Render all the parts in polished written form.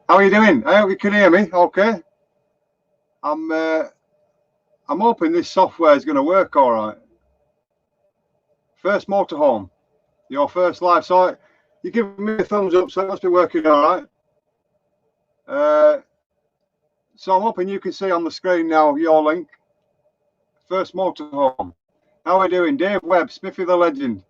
How are you doing? I hope you can hear me okay. I'm hoping this software is going to work all right. First motorhome, your first live. So you give me a thumbs up, so it must be working all right. So I'm hoping you can see on the screen now your link. First motorhome. How are we doing? Dave Webb, Smithy the Legend.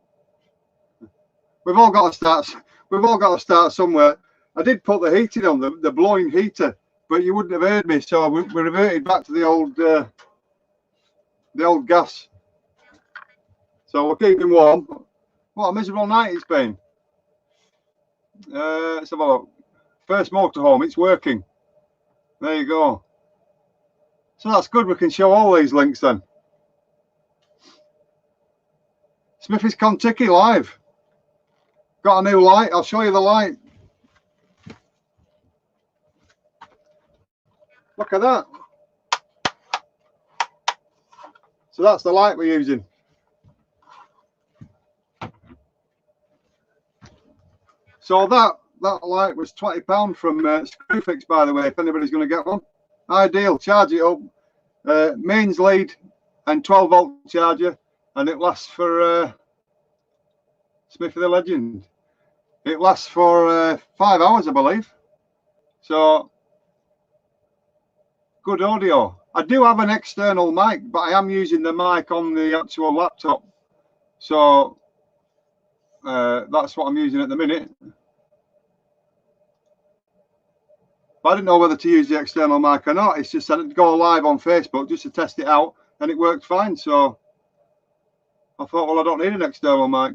We've all got to start. We've all got to start somewhere. I did put the heating on, the blowing heater, but you wouldn't have heard me, so we reverted back to the old gas. So we're keeping warm. What a miserable night it's been. Let's have a look. First motorhome, it's working. There you go. So that's good. We can show all these links then. Smithyskontiki live. Got a new light. I'll show you the light. Look at that. So that's the light we're using. So that light was £20 from Screwfix, by the way, if anybody's going to get one. Ideal. Charge it up. Mains lead and 12-volt charger, and it lasts for Smithy the Legend. It lasts for 5 hours, I believe. So good audio. I do have an external mic, but I am using the mic on the actual laptop. So that's what I'm using at the minute. But I didn't know whether to use the external mic or not. It's just that it go live on Facebook just to test it out, and it worked fine. So I thought, well, I don't need an external mic.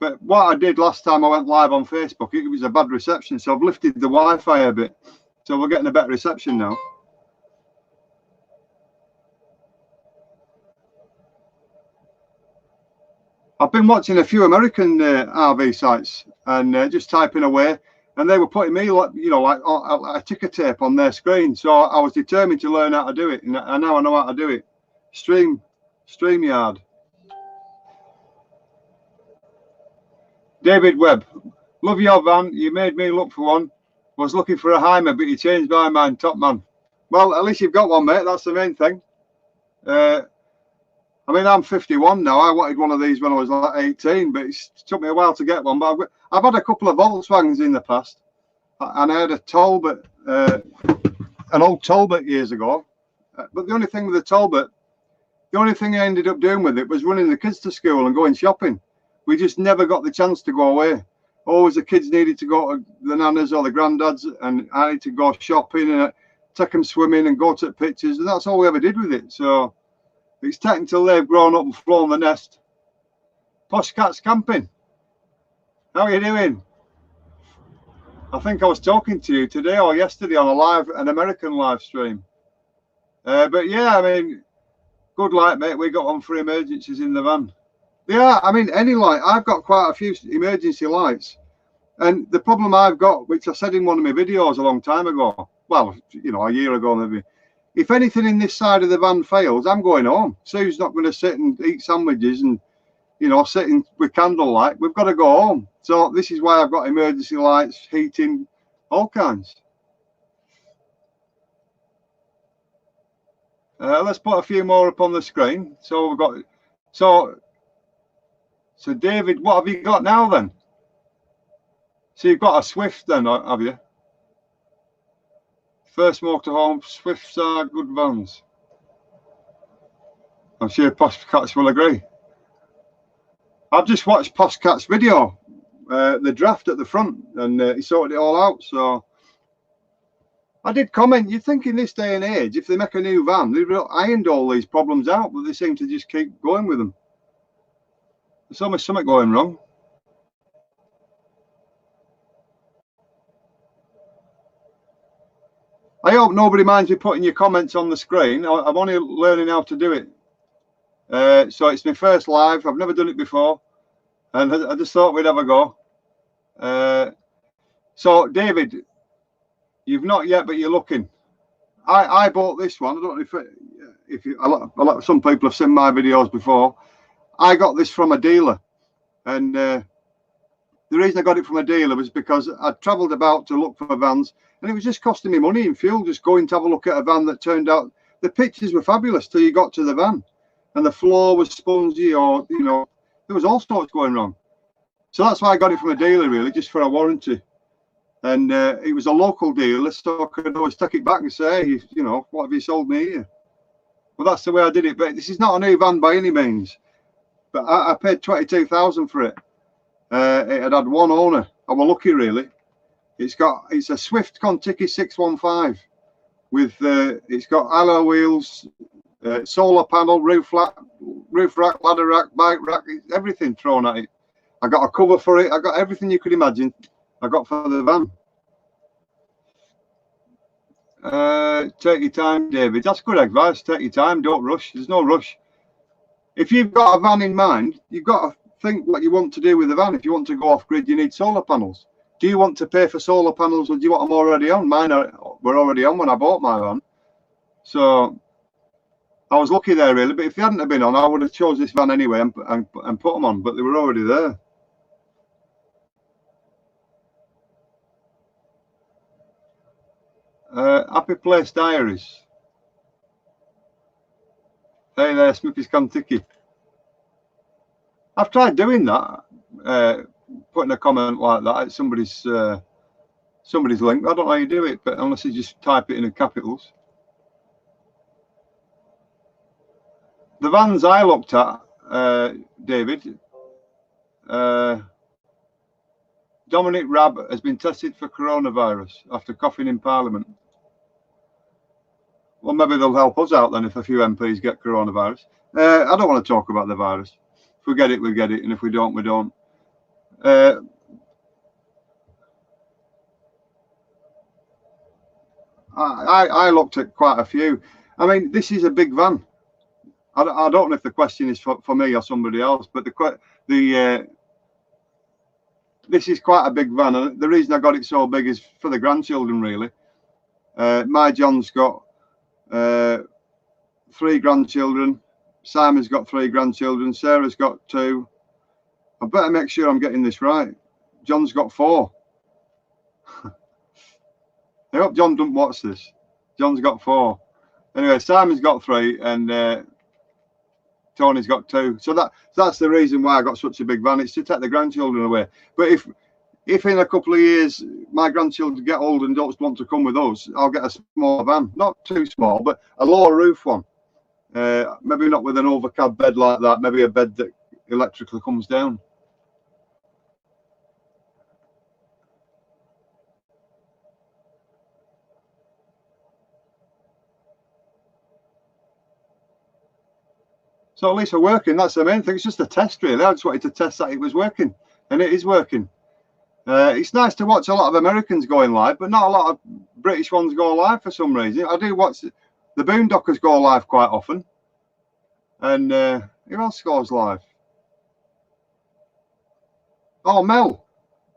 But what I did last time I went live on Facebook, it was a bad reception. So I've lifted the Wi-Fi a bit. So we're getting a better reception now. I've been watching a few American RV sites and just typing away, and they were putting me, like, you know, like a ticker tape on their screen. So I was determined to learn how to do it, and now I know how to do it. StreamYard. David Webb, love your van. You made me look for one. Was looking for a Heimer, but you changed my mind. Top man. Well, at least you've got one, mate. That's the main thing. I mean, I'm 51 now. I wanted one of these when I was like 18, but it took me a while to get one. But I've had a couple of Volkswagens in the past, and I had a Talbot, an old Talbot years ago. But the only thing with the Talbot, the only thing I ended up doing with it was running the kids to school and going shopping. We just never got the chance to go away. Always the kids needed to go to the nanas or the granddads, and I need to go shopping and take them swimming and go to pictures, and that's all we ever did with it. So it's taken till they've grown up and flown the nest. Posh Cats Camping, how are you doing? I think I was talking to you today or yesterday on an American live stream. But yeah, I mean, good light, mate. We got one for emergencies in the van. Yeah, I mean, any light. I've got quite a few emergency lights, and the problem I've got, which I said in one of my videos a long time ago, well, you know, a year ago maybe, if anything in this side of the van fails, I'm going home. Sue's not going to sit and eat sandwiches and, you know, sitting with candlelight. We've got to go home. So this is why I've got emergency lights, heating, all kinds. Let's put a few more up on the screen. So we've got, so David, what have you got now then? So you've got a Swift then, have you? First motorhome, Swifts are good vans. I'm sure Posh Cats will agree. I've just watched Posh Cats' video, the draft at the front, and he sorted it all out. So I did comment, you'd think in this day and age, if they make a new van, they've ironed all these problems out, but they seem to just keep going with them. There's almost something going wrong. I hope nobody minds me putting your comments on the screen. I'm only learning how to do it. So it's my first live. I've never done it before, and I just thought we'd have a go. So David, you've not yet, but you're looking. I bought this one. I don't know if some people have seen my videos before. I got this from a dealer, and the reason I got it from a dealer was because I travelled about to look for vans, and it was just costing me money in fuel just going to have a look at a van that turned out the pictures were fabulous till you got to the van, and the floor was spongy, or you know, there was all sorts going wrong. So that's why I got it from a dealer, really, just for a warranty. And it was a local dealer, so I could always take it back and say, hey, you know, what have you sold me here? Well, that's the way I did it. But this is not a new van by any means. But I paid 22,000 for it. It had one owner. I was lucky, really. It's a smithyskontiki 615 with it's got alloy wheels, solar panel, roof rack, ladder rack, bike rack, everything thrown at it. I got a cover for it. I got everything you could imagine. I got for the van. Take your time, David. That's good advice. Take your time. Don't rush. There's no rush. If you've got a van in mind, you've got to think what you want to do with the van. If you want to go off grid, you need solar panels. Do you want to pay for solar panels, or do you want them already on? Mine were already on when I bought my van. So I was lucky there, really. But if they hadn't have been on, I would have chose this van anyway and put them on. But they were already there. Happy Place Diaries. Hey there, smithyskontiki. I've tried doing that, putting a comment like that at somebody's link. I don't know how you do it, but unless you just type it in capitals. The vans I looked at, David, Dominic Raab has been tested for coronavirus after coughing in Parliament. Well, maybe they'll help us out then if a few MPs get coronavirus. I don't want to talk about the virus. If we get it, we get it, and if we don't, we don't. I looked at quite a few. I mean, this is a big van. I don't know if the question is for me or somebody else, but this is quite a big van, and the reason I got it so big is for the grandchildren, really. My John's got 3 grandchildren. Simon's got 3 grandchildren. Sarah's got 2. I better make sure I'm getting this right. John's got 4. I hope John doesn't watch this. John's got 4. Anyway, Simon's got 3, and Tony's got 2. So that's the reason why I got such a big van. It's to take the grandchildren away. But if in a couple of years my grandchildren get old and don't want to come with us, I'll get a smaller van. Not too small, but a lower roof one. Maybe not with an overcab bed like that. Maybe a bed that electrically comes down. So at least we're working. That's the main thing. It's just a test, really. I just wanted to test that it was working, and it is working. It's nice to watch a lot of Americans going live, but not a lot of British ones go live for some reason. I do watch the Boondockers go live quite often. And who else goes live? Oh, Mel.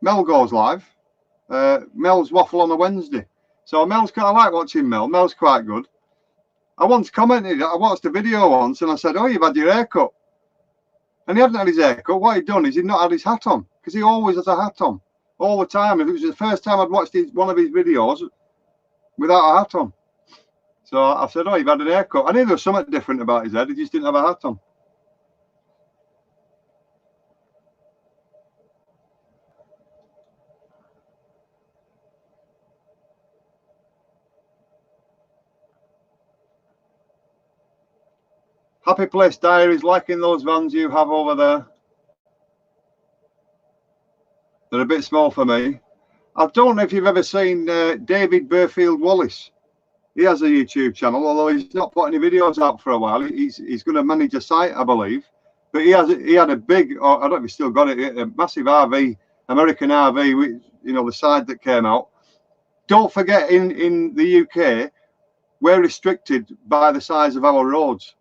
Mel goes live. Mel's Waffle on a Wednesday. So Mel's kind of like watching Mel. Mel's quite good. I once commented, I watched a video once and I said, oh, you've had your hair cut. And he hadn't had his hair cut. What he'd done is he'd not had his hat on, because he always has a hat on all the time. If it was the first time I'd watched one of his videos without a hat on. So I said, oh, you've had an haircut. I knew there was something different about his head. He just didn't have a hat on. Happy Place Diaries, liking those vans you have over there. They're a bit small for me. I don't know if you've ever seen David Burfield Wallace. He has a YouTube channel, although he's not put any videos out for a while. He's going to manage a site, I believe. But he had a big, I don't know if he's still got it, a massive RV, American RV, with, you know, the side that came out. Don't forget, in the UK, we're restricted by the size of our roads.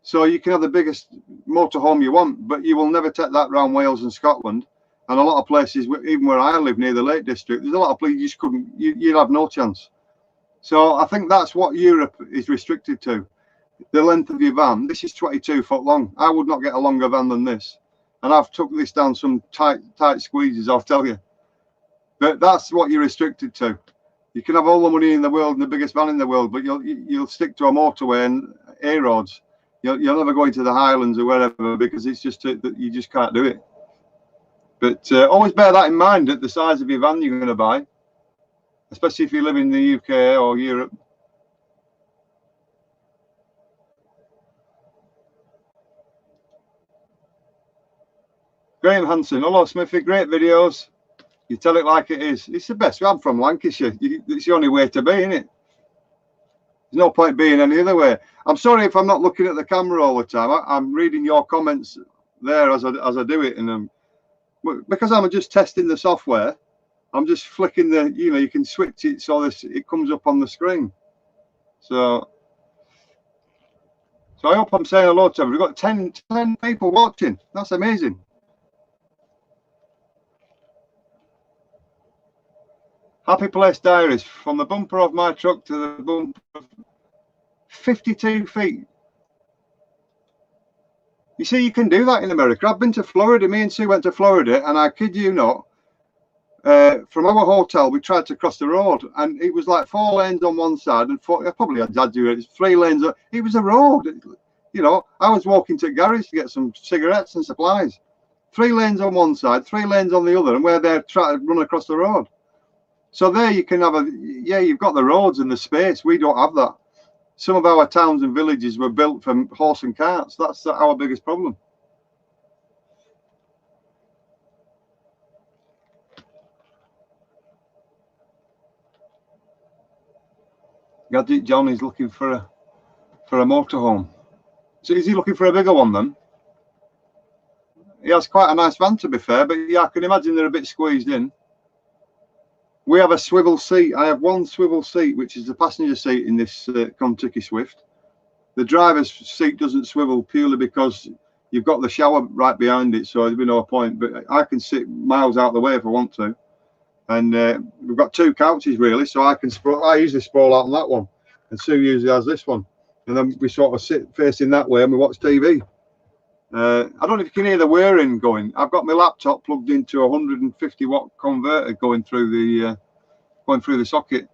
So you can have the biggest motorhome you want, but you will never take that around Wales and Scotland. And a lot of places, even where I live near the Lake District, there's a lot of places you just couldn't, you'd have no chance. So I think that's what Europe is restricted to, the length of your van. This is 22 foot long. I would not get a longer van than this. and I've took this down some tight squeezes, I'll tell you. But that's what you're restricted to. You can have all the money in the world and the biggest van in the world, but you'll stick to a motorway and A roads. You'll never go into the Highlands or wherever, because it's just that you just can't do it. But always bear that in mind at the size of your van you're going to buy, especially if you live in the UK or Europe. Graham Hanson, hello Smithy, great videos. You tell it like it is. It's the best. I'm from Lancashire. It's the only way to be, isn't it? There's no point being any other way. I'm sorry if I'm not looking at the camera all the time. I'm reading your comments there as I do it, and because I'm just testing the software, I'm just flicking the, you can switch it so it comes up on the screen. So I hope I'm saying hello to everyone. We've got 10 people watching. That's amazing. Happy Place Diaries, from the bumper of my truck to the bumper of 52 feet. You see, you can do that in America. I've been to Florida. Me and Sue went to Florida, and I kid you not, from our hotel, we tried to cross the road, and it was like 4 lanes on one side and probably had Dad do it. 3 lanes. It was a road. I was walking to the garage to get some cigarettes and supplies. 3 lanes on one side, 3 lanes on the other, and we're there trying to run across the road. So there you can have you've got the roads and the space. We don't have that. Some of our towns and villages were built from horse and carts. That's our biggest problem. Gadget John is looking for a motorhome. So is he looking for a bigger one then? He has quite a nice van, to be fair, but yeah, I can imagine they're a bit squeezed in. We have a swivel seat. I have one swivel seat, which is the passenger seat in this Kontiki Swift. The driver's seat doesn't swivel purely because you've got the shower right behind it, so there'd be no point. But I can sit miles out the way if I want to. And we've got 2 couches really, so I usually sprawl out on that one, and Sue usually has this one. And then we sort of sit facing that way and we watch TV. I don't know if you can hear the whirring going. I've got my laptop plugged into a 150-watt converter going through the socket.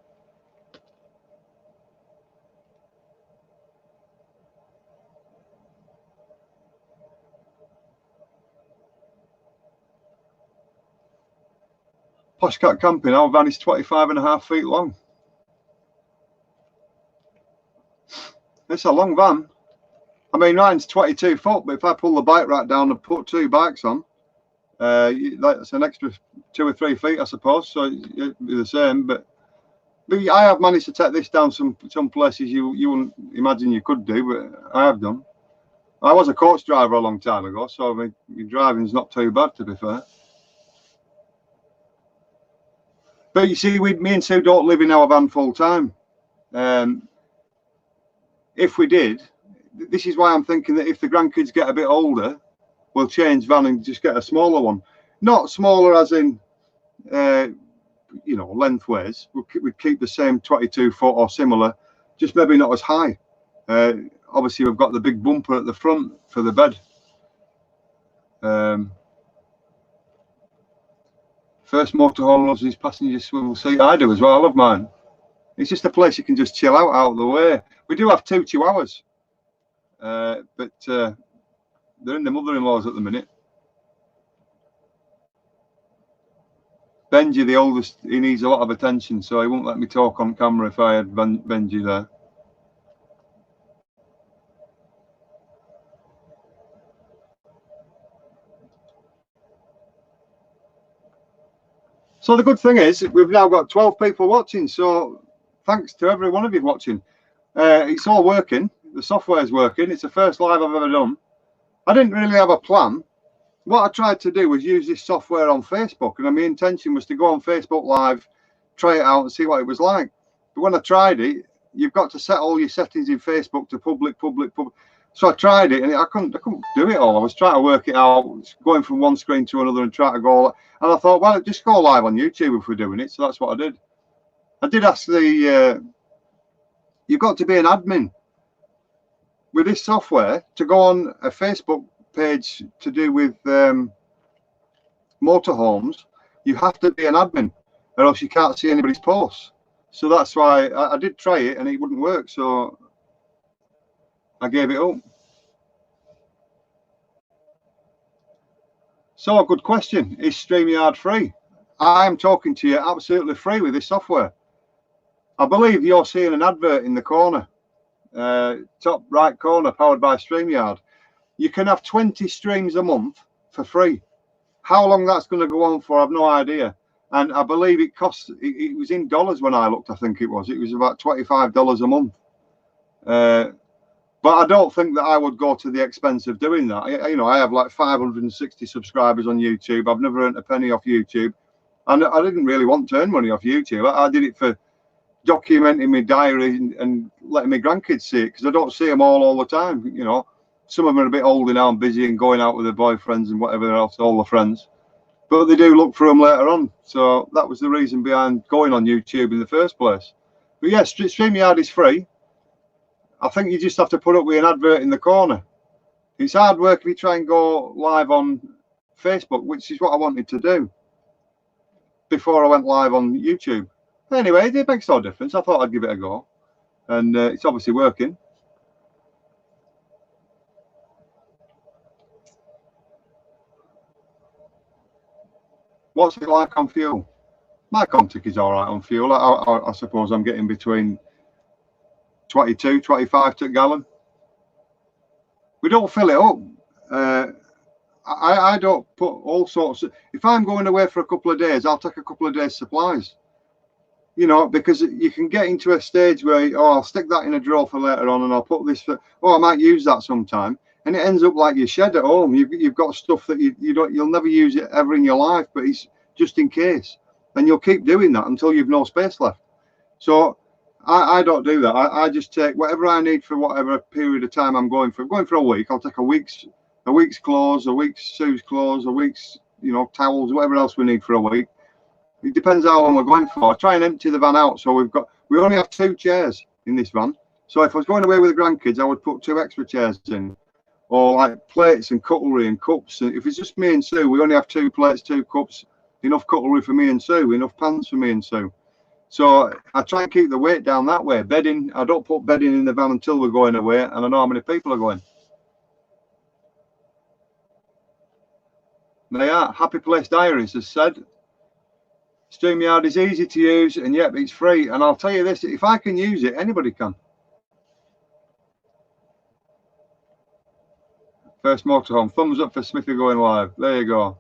Poshcat Camping, our van is 25.5 feet long. It's a long van. I mean, mine's 22 foot, but if I pull the bike rack down and put 2 bikes on, that's an extra 2 or 3 feet, I suppose. So it'd be the same. But I have managed to take this down some places you wouldn't imagine you could do, but I have done. I was a coach driver a long time ago, so my driving's not too bad, to be fair. But you see, me and Sue don't live in our van full time. If we did, this is why I'm thinking that if the grandkids get a bit older, we'll change van and just get a smaller one. Not smaller as in, lengthways. We'd keep the same 22 foot or similar, just maybe not as high. Obviously, we've got the big bumper at the front for the bed. First motorhome loves his passenger swivel seat. I do as well. I love mine. It's just a place you can just chill out of the way. We do have 2 chihuahuas, but they're in the mother-in-law's at the minute. Benji, the oldest, he needs a lot of attention, so he won't let me talk on camera if I had Benji there. So the good thing is we've now got 12 people watching, so thanks to every one of you watching. It's all working. The software's working. It's the first live I've ever done. I didn't really have a plan. What I tried to do was use this software on Facebook, and my intention was to go on Facebook Live, try it out and see what it was like. But when I tried it, you've got to set all your settings in Facebook to public. So I tried it, and I couldn't do it all. I was trying to work it out, going from one screen to another and trying to go. And I thought, well, just go live on YouTube if we're doing it. So that's what I did. I did ask you've got to be an admin with this software to go on a Facebook page to do with motorhomes, you have to be an admin, or else you can't see anybody's posts. So that's why I did try it and it wouldn't work. So I gave it up. So a good question. Is StreamYard free? I'm talking to you absolutely free with this software. I believe you're seeing an advert in the corner, top right corner, powered by StreamYard. You can have 20 streams a month for free. How long that's going to go on for, I've no idea. And I believe it costs, it was in dollars when I looked, I think it was about $25 a month. But I don't think that I would go to the expense of doing that. You know, I have like 560 subscribers on YouTube. I've never earned a penny off YouTube. And I didn't really want to earn money off YouTube. I did it for documenting my diary and letting my grandkids see it, because I don't see them all the time. You know, some of them are a bit older now and busy and going out with their boyfriends and whatever else, all the friends. But they do look for them later on. So that was the reason behind going on YouTube in the first place. But yes, StreamYard is free. I think you just have to put up with an advert in the corner. It's hard work if you try and go live on Facebook, which is what I wanted to do before I went live on YouTube. Anyway, it makes no difference. I thought I'd give it a go. And it's obviously working. What's it like on fuel? My Contic is all right on fuel. I suppose I'm getting between 22, 25 to a gallon. We don't fill it up. I don't put all sorts of, if I'm going away for a couple of days, I'll take a couple of days supplies, you know, because you can get into a stage where, oh, I'll stick that in a drawer for later on and I'll put this for, oh, I might use that sometime, and it ends up like your shed at home. You've got stuff that you'll never use it ever in your life, but it's just in case, and you'll keep doing that until you've no space left. So I don't do that. I just take whatever I need for whatever period of time I'm going for. I'm going for a week. I'll take a week's clothes, a week's Sue's clothes, a week's, you know, towels, whatever else we need for a week. It depends how long we're going for. I try and empty the van out. So we only have 2 chairs in this van. So if I was going away with the grandkids, I would put 2 extra chairs in, or like plates and cutlery and cups. If it's just me and Sue, we only have 2 plates, 2 cups, enough cutlery for me and Sue, enough pans for me and Sue. So I try and keep the weight down that way. Bedding, I don't put bedding in the van until we're going away, and I know how many people are going. They are. Happy Place Diaries has said, StreamYard is easy to use, and yep, it's free. And I'll tell you this, if I can use it, anybody can. First Motorhome, thumbs up for Smithy going live. There you go.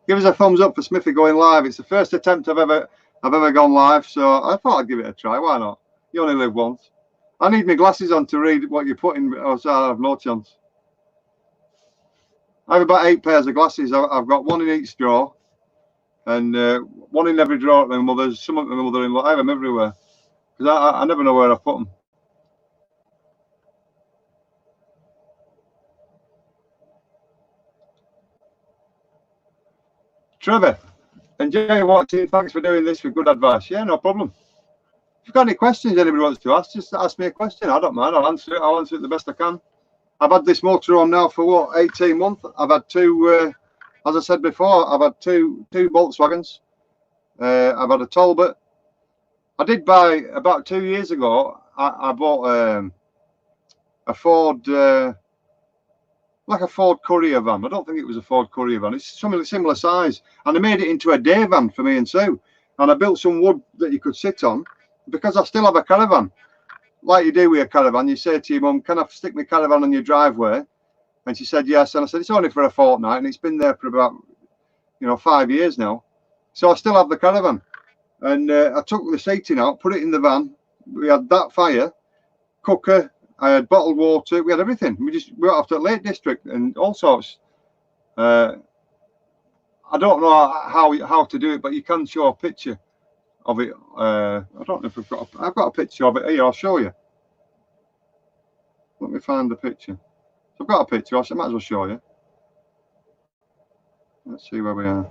Give us a thumbs up for Smithy going live. It's the first attempt I've ever gone live, so I thought I'd give it a try. Why not? You only live once. I need my glasses on to read what you're putting, or so I have no chance. I have about 8 pairs of glasses. I've got 1 in each drawer, and 1 in every drawer at my mother's. Some at my mother-in-law. I have them everywhere because I never know where I put them. Trevor, enjoy watching. Thanks for doing this with good advice. Yeah, no problem. If you've got any questions anybody wants to ask, just ask me a question. I don't mind. I'll answer it. I'll answer it the best I can. I've had this motorhome now for what, 18 months. I've had 2, as I said before, I've had two Volkswagens. I've had a Talbot. I did buy about 2 years ago. I bought a Ford, like a Ford Courier van. I don't think it was a Ford Courier van. It's something similar size, and I made it into a day van for me and Sue. And I built some wood that you could sit on, because I still have a caravan. Like you do with a caravan, you say to your mum, can I stick my caravan on your driveway? And she said yes. And I said, it's only for a fortnight, and it's been there for about, 5 years now. So I still have the caravan. And I took the seating out, put it in the van. We had that fire, cooker, I had bottled water, we had everything. We went off to the Lake District and all sorts. I don't know how to do it, but you can show a picture of it. I don't know if I've got a picture of it here. I'll show you. Let me find the picture. So I've got a picture. I might as well show you. Let's see where we are.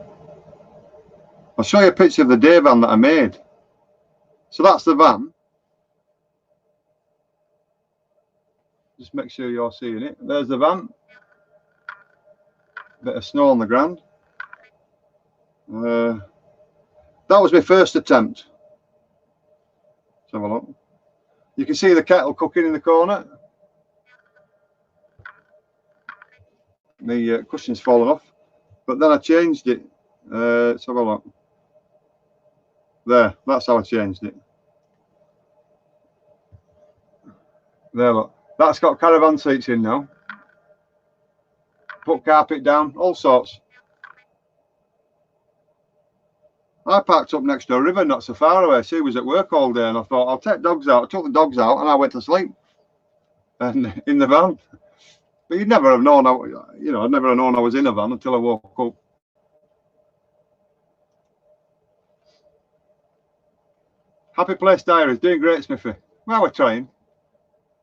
I'll show you a picture of the day van that I made. So that's the van. Just make sure you're seeing it. There's the van. Bit of snow on the ground. That was my first attempt. Let's have a look. You can see the kettle cooking in the corner. The cushion's fallen off, but then I changed it. Let's have a look. There, that's how I changed it. There, look. That's got caravan seats in now. Put carpet down, all sorts. I parked up next to a river not so far away. She was at work all day and I thought, I'll take dogs out. I took the dogs out and I went to sleep and in the van. But you'd never have known, I'd never have known I was in a van until I woke up. Happy Place Diaries, doing great, Smithy. Well, we're trying.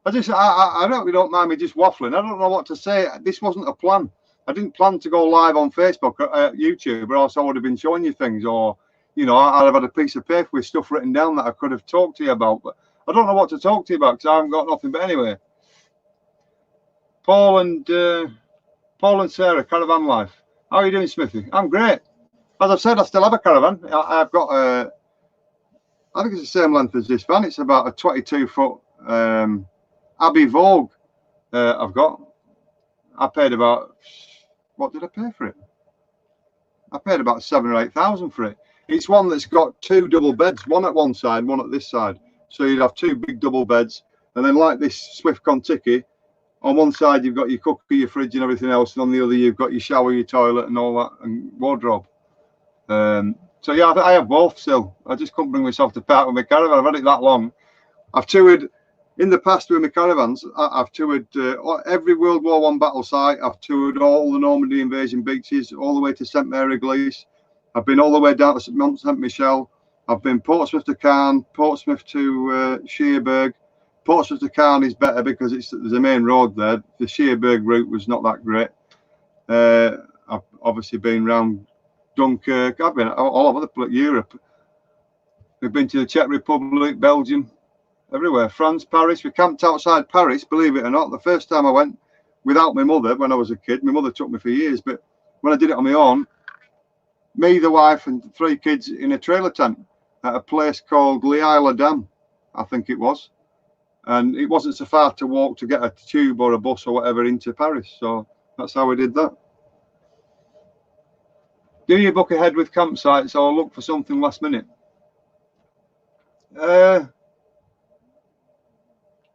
I hope you don't mind me just waffling. I don't know what to say. This wasn't a plan. I didn't plan to go live on Facebook or YouTube, or else I would have been showing you things, or I'd have had a piece of paper with stuff written down that I could have talked to you about. But I don't know what to talk to you about because I haven't got nothing. But anyway, Paul and Sarah, Caravan Life. How are you doing, Smithy? I'm great. As I've said, I still have a caravan. I've got I think it's the same length as this van. It's about a 22-foot Abbey Vogue. I've got. I paid about, what did I pay for it? I paid about 7,000 or 8,000 for it. It's one that's got two double beds, one at one side, one at this side. So you'd have two big double beds, and then like this smithyskontiki, on one side you've got your cooker, your fridge, and everything else, and on the other you've got your shower, your toilet, and all that, and wardrobe. So yeah, I have both still. I just couldn't bring myself to part with my caravan. I've had it that long. I've toured in the past with my caravans. I've toured every World War I battle site. I've toured all the Normandy invasion beaches, all the way to St Mary Glees. I've been all the way down to Mont St Michel. I've been Portsmouth to Caen, Portsmouth to Cherbourg. Portsmouth to Caen is better because there's a main road there. The Cherbourg route was not that great. I've obviously been around Dunkirk. I've been all over Europe. We've been to the Czech Republic, Belgium, everywhere. France, Paris. We camped outside Paris, believe it or not. The first time I went without my mother when I was a kid. My mother took me for years, but when I did it on my own, me, the wife, and 3 kids in a trailer tent at a place called L'Isle Dam, I think it was. And it wasn't so far to walk to get a tube or a bus or whatever into Paris. So that's how we did that. Do you book ahead with campsites or look for something last minute?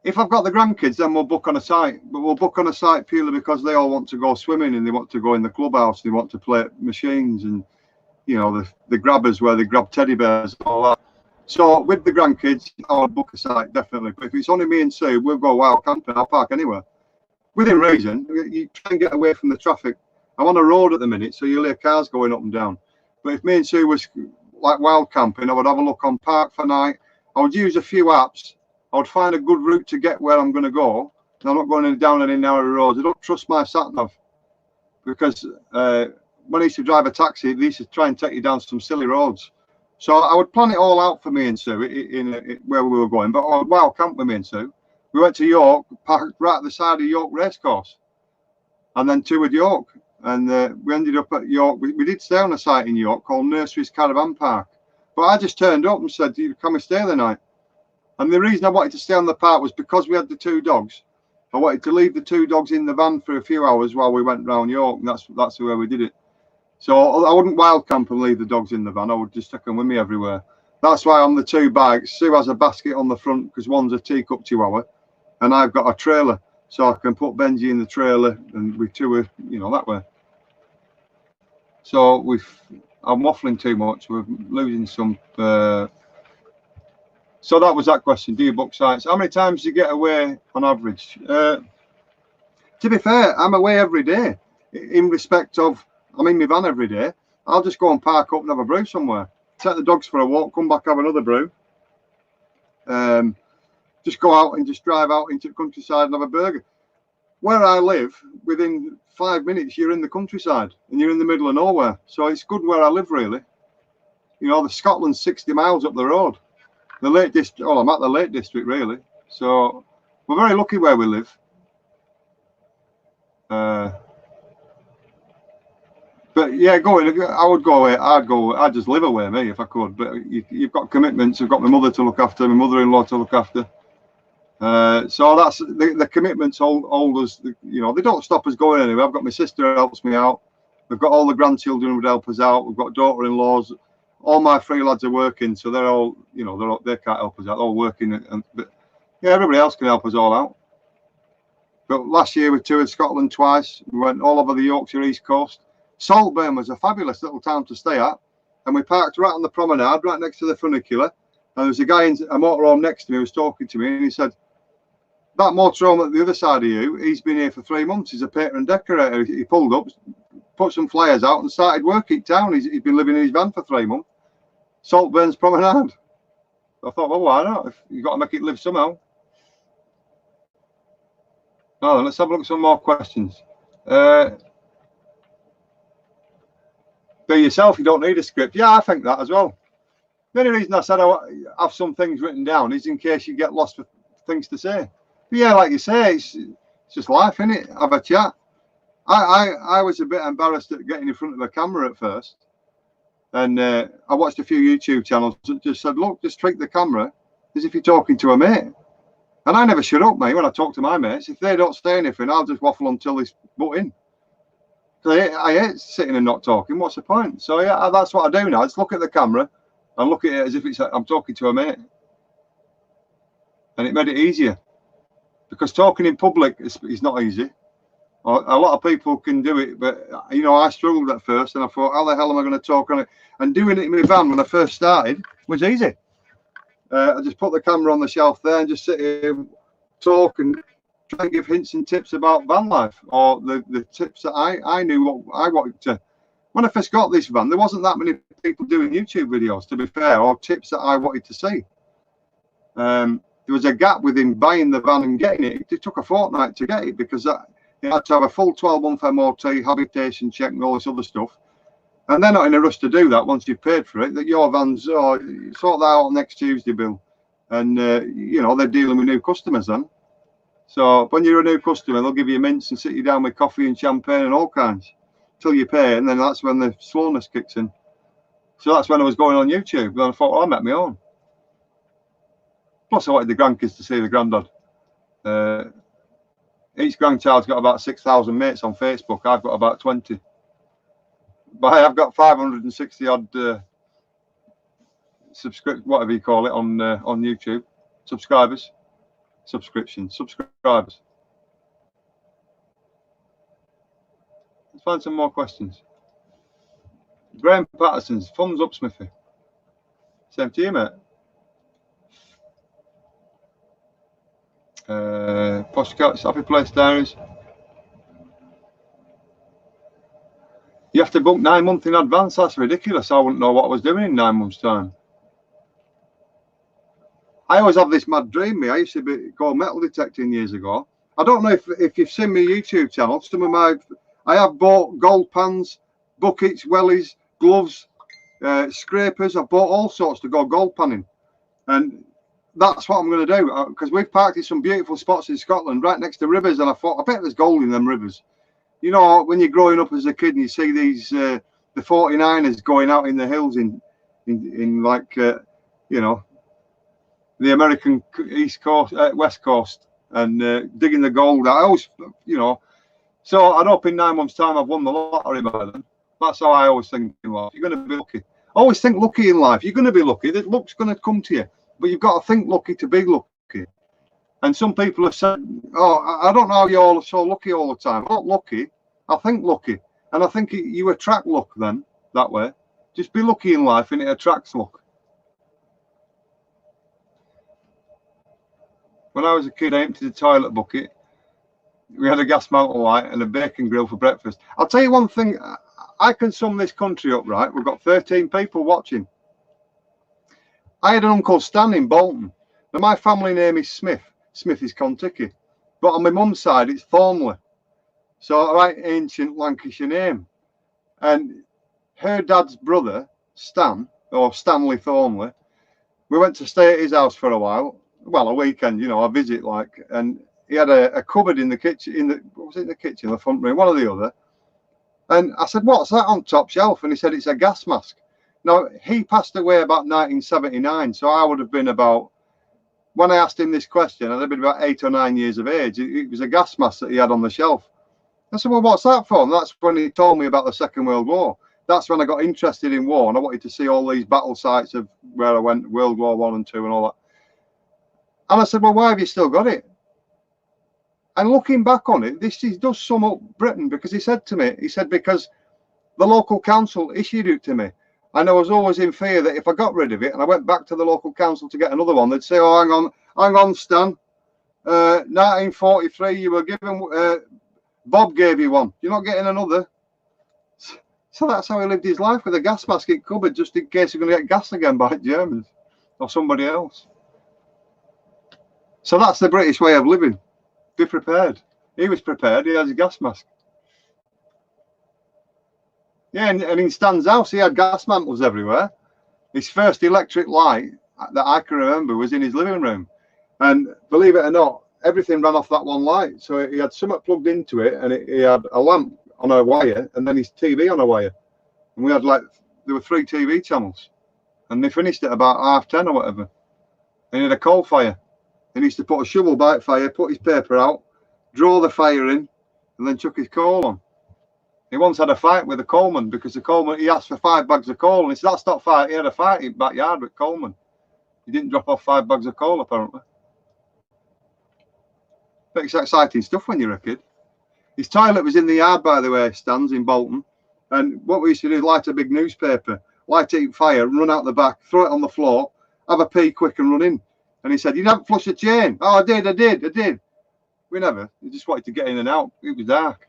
If I've got the grandkids, then we'll book on a site. But we'll book on a site purely because they all want to go swimming and they want to go in the clubhouse. They want to play machines and, the grabbers where they grab teddy bears and all that. So with the grandkids, I'll book a site, definitely. But if it's only me and Sue, we'll go wild camping. I'll park anywhere. Within reason, you try and get away from the traffic. I'm on a road at the minute, so you'll hear cars going up and down. But if me and Sue was like wild camping, I would have a look on Park for Night. I would use a few apps. I would find a good route to get where I'm going to go. And I'm not going down any narrow roads. I don't trust my sat-nav because when I used to drive a taxi, they used to try and take you down some silly roads. So I would plan it all out for me and Sue in where we were going. But I would wild camp with me and Sue. We went to York, parked right at the side of York Racecourse, and then toured York. And we ended up at York. We did stay on a site in York called Nurseries Caravan Park. But I just turned up and said, can we stay the night? And the reason I wanted to stay on the park was because we had the 2 dogs. I wanted to leave the 2 dogs in the van for a few hours while we went round York. And that's the way we did it. So I wouldn't wild camp and leave the dogs in the van. I would just take them with me everywhere. That's why on the 2 bikes, Sue has a basket on the front because one's a teacup chihuahua. And I've got a trailer. So I can put Benji in the trailer and we tour, that way. So I'm waffling too much. We're losing some. So that was that question. Do you book sites? How many times do you get away on average? To be fair, I'm away every day. In respect of, I'm in my van every day. I'll just go and park up and have a brew somewhere. Take the dogs for a walk, come back, have another brew. Just go out and just drive out into the countryside and have a burger. Where I live, within 5 minutes, you're in the countryside and you're in the middle of nowhere. So it's good where I live, really. The Scotland's 60 miles up the road. The Lake District, I'm at the Lake District, really. So we're very lucky where we live. But yeah, I would go away. I'd just live away, me, if I could. But you've got commitments. I've got my mother to look after, my mother-in-law to look after. So that's the commitments hold us. You know, they don't stop us going anywhere. I've got my sister who helps me out. We've got all the grandchildren who would help us out. We've got daughter-in-laws. All my three lads are working, so they're all, you know, they can't help us out. They're all working, but yeah, everybody else can help us all out. But last year we toured Scotland twice. We went all over the Yorkshire East Coast. Saltburn was a fabulous little town to stay at, and we parked right on the promenade, right next to the funicular. And there was a guy in a motorhome next to me who was talking to me, and he said, "That motorhome at the other side of you, he's been here for 3 months. He's a painter and decorator." He pulled up, put some flyers out, and started working town. He's been living in his van for 3 months. Saltburn's promenade. I thought, well, why not? If you've got to make it live somehow. Now then, let's have a look at some more questions. Be yourself, you don't need a script. Yeah, I think that as well. The only reason I said I have some things written down is in case you get lost for things to say. But yeah, like you say, it's just life, isn't it? Have a chat. I was a bit embarrassed at getting in front of a camera at first. And I watched a few YouTube channels that just said, look, just treat the camera as if you're talking to a mate. And I never shut up, mate, when I talk to my mates. If they don't say anything, I'll just waffle until they butt in. I hate sitting and not talking. What's the point? So yeah, that's what I do now. I just look at the camera and look at it as if I'm talking to a mate. And it made it easier. Because talking in public is not easy. A lot of people can do it, but you know, I struggled at first, and I thought, how the hell am I going to talk on it? And doing it in my van when I first started was easy. I just put the camera on the shelf there and just sit here, talk, and try and give hints and tips about van life, or the tips that I knew what I wanted to. When I first got this van, there wasn't that many people doing YouTube videos, to be fair, or tips that I wanted to see. There was a gap within buying the van and getting it. It took a fortnight to get it because you had to have a full 12-month MOT, habitation check, and all this other stuff. And they're not in a rush to do that once you've paid for it. That your van's, sort that out next Tuesday, Bill. And, you know, they're dealing with new customers then. So when you're a new customer, they'll give you mints and sit you down with coffee and champagne and all kinds till you pay. And then that's when the slowness kicks in. So that's when I was going on YouTube. And I thought, well, I'm at my own. Plus, I wanted the grandkids to see the granddad. Each grandchild's got about 6,000 mates on Facebook. I've got about 20. But I've got 560 odd whatever you call it, on YouTube. Subscribers. Subscribers. Let's find some more questions. Graham Patterson's, thumbs up, Smithy. Same to you, mate. Postcards, Happy Place Diaries. You have to book 9 months in advance. That's ridiculous. I wouldn't know what I was doing in 9 months' time. I always have this mad dream. I used to go metal detecting years ago. I don't know if you've seen my YouTube channel. I have bought gold pans, buckets, wellies, gloves, scrapers. I've bought all sorts to go gold panning, and that's what I'm going to do, because we've parked in some beautiful spots in Scotland right next to rivers, and I thought, I bet there's gold in them rivers. You know, when you're growing up as a kid and you see these the 49ers going out in the hills in like you know, the American East Coast, West Coast, and digging the gold. I always, you know, so I'd hope in 9 months' time I've won the lottery by then. That's how I always think in life. You're going to be lucky. Always think lucky in life. You're going to be lucky. The luck's going to come to you, but you've got to think lucky to be lucky. And some people have said, oh, I don't know how you're all so lucky all the time. I'm not lucky. I think lucky. And I think you attract luck then, that way. Just be lucky in life and it attracts luck. When I was a kid, I emptied a toilet bucket. We had a gas mountain light and a bacon grill for breakfast. I'll tell you one thing. I can sum this country up, right? We've got 13 people watching. I had an Uncle Stan in Bolton. Now, my family name is Smith. Smithyskontiki. But on my mum's side, it's Thornley. So a right ancient Lancashire name. And her dad's brother, Stan, or Stanley Thornley, we went to stay at his house for a while. Well, a weekend, you know, a visit, like, and he had a cupboard in the kitchen, what was it in the kitchen, the front room, one or the other. And I said, what's that on top shelf? And he said, it's a gas mask. Now, he passed away about 1979, so I would have been about, when I asked him this question, I'd have been about 8 or 9 years of age. It was a gas mask that he had on the shelf. I said, well, what's that for? And that's when he told me about the Second World War. That's when I got interested in war, and I wanted to see all these battle sites of where I went, World War I and II and all that. And I said, well, why have you still got it? And looking back on it, this does sum up Britain, because he said to me, he said, because the local council issued it to me. And I was always in fear that if I got rid of it and I went back to the local council to get another one, they'd say, oh, hang on, Stan. 1943, you were given, Bob gave you one. You're not getting another. So that's how he lived his life, with a gas mask in cupboard, just in case you're going to get gassed again by Germans or somebody else. So that's the British way of living. Be prepared. He was prepared. He has a gas mask. Yeah, and in Stan's house, he had gas mantles everywhere. His first electric light that I can remember was in his living room. And believe it or not, everything ran off that one light. So he had something plugged into it, and he had a lamp on a wire, and then his TV on a wire. And we had there were 3 TV channels. And they finished at about 10:30 or whatever. And he had a coal fire. And he used to put a shovel by the fire, put his paper out, draw the fire in, and then chuck his coal on. He once had a fight with a coalman, because the coalman, he asked for 5 bags of coal, and he said, that's not fight. He had a fight in the backyard with Coleman. He didn't drop off 5 bags of coal, apparently. But it's exciting stuff when you're a kid. His toilet was in the yard, by the way, stands in Bolton. And what we used to do is light a big newspaper, light it in fire, run out the back, throw it on the floor, have a pee quick and run in. And he said, you didn't flush the chain. Oh, I did. We never. We just wanted to get in and out. It was dark.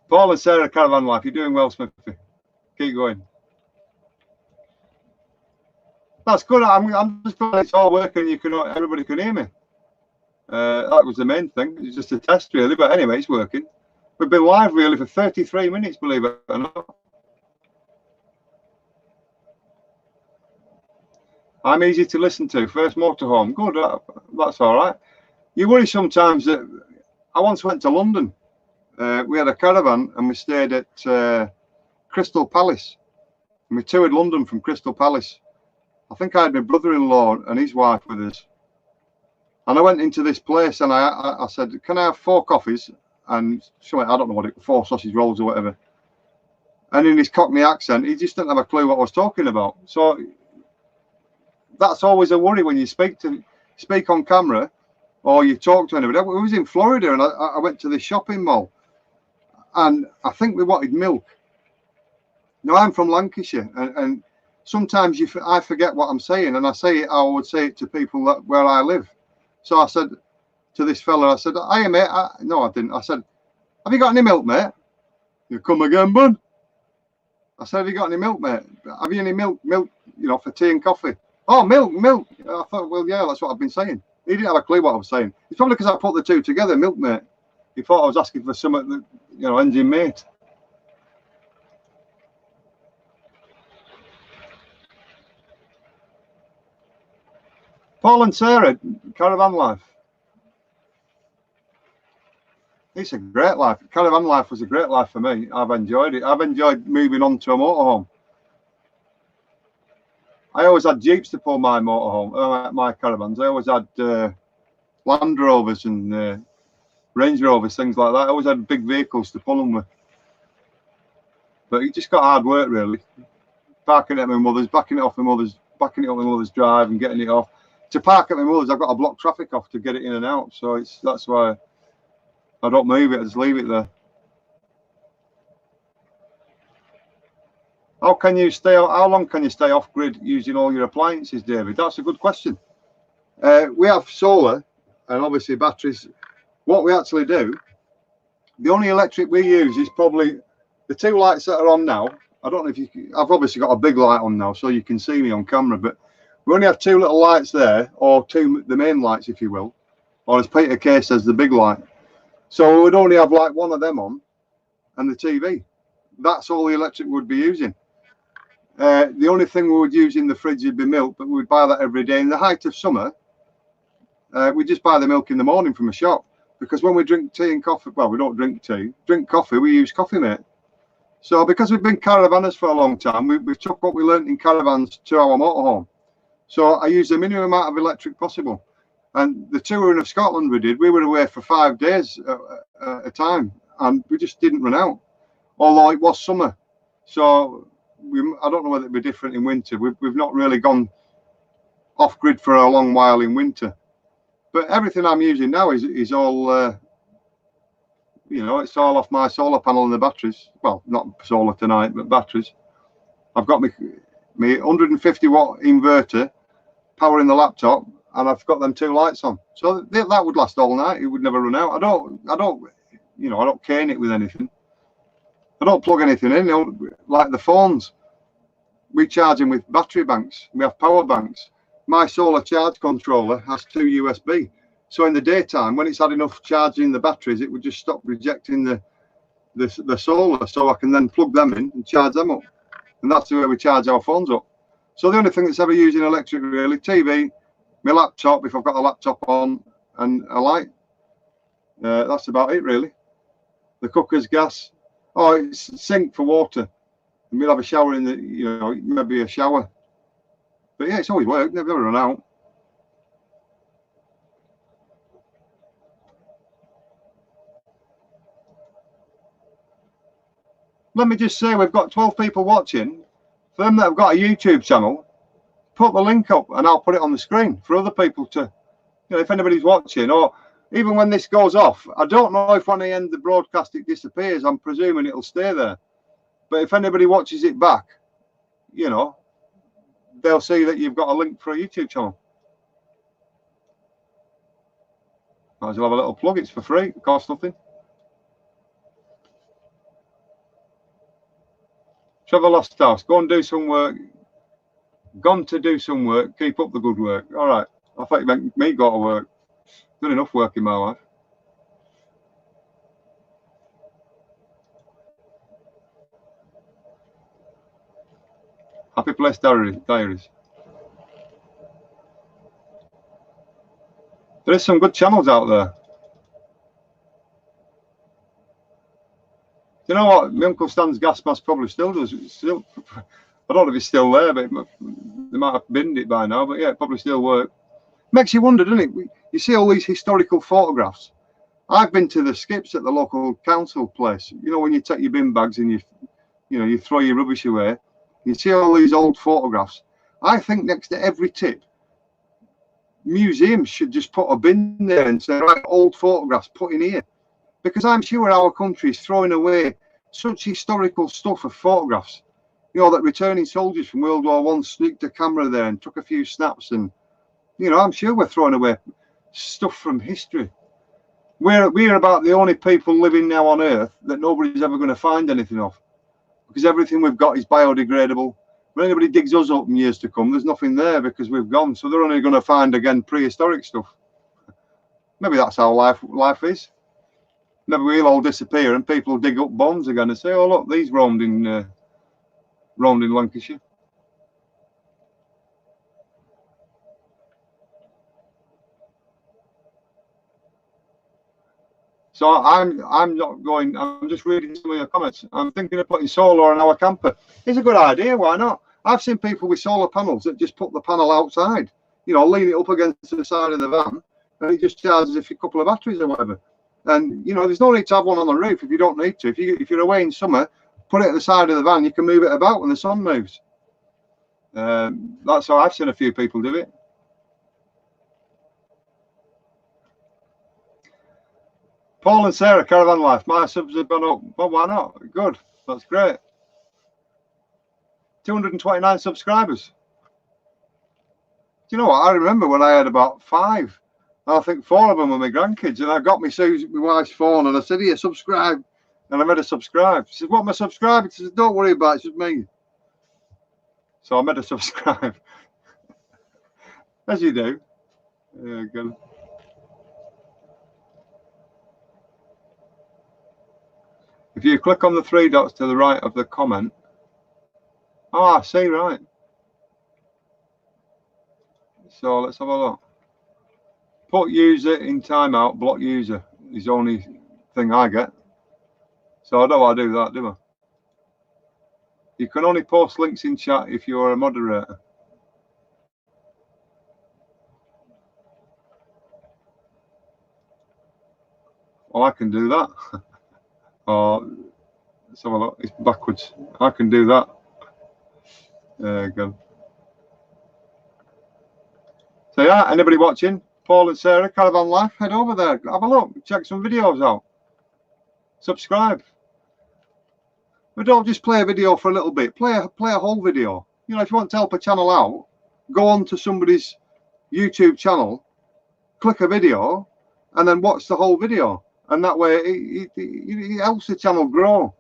Paul and Sarah, Caravan Life, you're doing well, Smithy. Keep going. That's good. I'm just glad it's all working. Everybody can hear me. That was the main thing. It's just a test, really. But anyway, it's working. We've been live really for 33 minutes, believe it or not. I'm easy to listen to. First motorhome. Good. That's all right. You worry sometimes that I once went to London. We had a caravan and we stayed at Crystal Palace. And we toured London from Crystal Palace. I think I had my brother-in-law and his wife with us. And I went into this place and I said, can I have 4 coffees and something, I don't know what it, 4 sausage rolls or whatever. And in his Cockney accent, he just didn't have a clue what I was talking about. So that's always a worry when you speak on camera or you talk to anybody. I was in Florida and I went to the shopping mall and I think we wanted milk. Now I'm from Lancashire and sometimes I forget what I'm saying, and I would say it to people where I live. So I said to this fella, I said, hiya mate. No, I didn't. I said, have you got any milk, mate? You come again, bud? I said, have you got any milk, mate? Have you any milk, for tea and coffee? Oh, milk. I thought, well, yeah, that's what I've been saying. He didn't have a clue what I was saying. It's probably because I put the two together, milk, mate. He thought I was asking for something that, ends in mate. Paul and Sarah, Caravan Life. It's a great life. Caravan life was a great life for me. I've enjoyed it. I've enjoyed moving on to a motorhome. I always had Jeeps to pull my motorhome, my caravans. I always had Land Rovers and Range Rovers, things like that. I always had big vehicles to pull them with. But it just got hard work, really. Parking it at my mother's, backing it off my mother's, backing it up my mother's drive and getting it off. To park at my mother's, I've got to block traffic off to get it in and out. So that's why I don't move it, I just leave it there. How long can you stay off grid using all your appliances, David? That's a good question. We have solar and obviously batteries. What we actually do, the only electric we use is probably the 2 lights that are on now. I don't know if I've obviously got a big light on now so you can see me on camera, but we only have 2 little lights there, or the main lights, if you will, or as Peter Kay says, the big light. So we would only have like 1 of them on and the TV. That's all the electric we would be using. The only thing we would use in the fridge would be milk, but we would buy that every day. In the height of summer, we just buy the milk in the morning from a shop because when we drink tea and coffee, well, we don't drink tea, drink coffee, we use Coffee Mate. So because we've been caravanners for a long time, we've took what we learnt in caravans to our motorhome. So I use the minimum amount of electric possible. And the touring of Scotland we were away for 5 days at a time, and we just didn't run out, although it was summer. So I don't know whether it'd be different in winter. We've not really gone off grid for a long while in winter. But everything I'm using now is all, you know, it's all off my solar panel and the batteries. Well, not solar tonight, but batteries. I've got my 150 watt inverter powering the laptop, and I've got them 2 lights on. So that would last all night. It would never run out. I don't, you know, I don't cane it with anything. I don't plug anything in. You know, like the phones, we charge them with battery banks. We have power banks. My solar charge controller has 2 USB. So in the daytime, when it's had enough charge in the batteries, it would just stop rejecting the solar. So I can then plug them in and charge them up. And that's the way we charge our phones up. So the only thing that's ever using electric really, TV, my laptop, if I've got the laptop on, and a light. That's about it really. The cooker's gas. Oh, it's sink for water. And we'll have a shower in the, you know, maybe a shower. But yeah, it's always worked, never run out. Let me just say, we've got 12 people watching. For them that have got a YouTube channel, put the link up and I'll put it on the screen for other people to, you know, if anybody's watching, or even when this goes off. I don't know if when I end the broadcast it disappears. I'm presuming it'll stay there. But if anybody watches it back, you know, they'll see that you've got a link for a YouTube channel. Might as well have a little plug. It's for free. It costs nothing. Trevor Losthouse, go and do some work. Gone to do some work. Keep up the good work. All right. I thought you meant me go to work. Done enough work in my life. Happy Place Diaries. There is some good channels out there. You know what? My Uncle Stan's gas mask probably still does. Still, I don't know if it's still there, but they might have binned it by now. But yeah, it probably still works. Makes you wonder, doesn't it? You see all these historical photographs. I've been to the skips at the local council place. You know, when you take your bin bags and you throw your rubbish away, you see all these old photographs. I think next to every tip, museums should just put a bin there and say, right, old photographs put in here. Because I'm sure our country is throwing away such historical stuff of photographs. You know, that returning soldiers from World War I sneaked a camera there and took a few snaps, and you know, I'm sure we're throwing away stuff from history. We're about the only people living now on Earth that nobody's ever going to find anything of, because everything we've got is biodegradable. When anybody digs us up in years to come, there's nothing there because we've gone. So they're only going to find again prehistoric stuff. Maybe that's how life is. Maybe we'll all disappear and people dig up bones again and say, "Oh look, these roamed in Lancashire." So I'm not going. I'm just reading some of your comments. I'm thinking of putting solar on our camper. It's a good idea. Why not? I've seen people with solar panels that just put the panel outside. You know, lean it up against the side of the van, and it just charges a couple of batteries or whatever. And you know, there's no need to have one on the roof if you don't need to. If you're away in summer, put it at the side of the van. You can move it about when the sun moves. That's how I've seen a few people do it. Paul and Sarah, Caravan Life. My subs have gone up. Well, why not? Good. That's great. 229 subscribers. Do you know what? I remember when I had about 5. I think 4 of them were my grandkids, and I got my wife's phone and I said, "Here, subscribe." And I made her subscribe. She said, "What am I subscribing?" She said, "Don't worry about it, it's just me." So I made her subscribe. As you do. Yeah, good. If you click on the 3 dots to the right of the comment. Oh, I see, right. So let's have a look. Put user in timeout, block user. is the only thing I get. So I don't want to do that, do I? You can only post links in chat if you're a moderator. Well, I can do that. Oh, let's have a look. It's backwards. I can do that. There you go. So yeah, anybody watching? Paul and Sarah, Caravan Life, head over there. Have a look. Check some videos out. Subscribe. But don't just play a video for a little bit. Play a whole video. You know, if you want to help a channel out, go on to somebody's YouTube channel, click a video, and then watch the whole video. And that way, it helps the channel grow.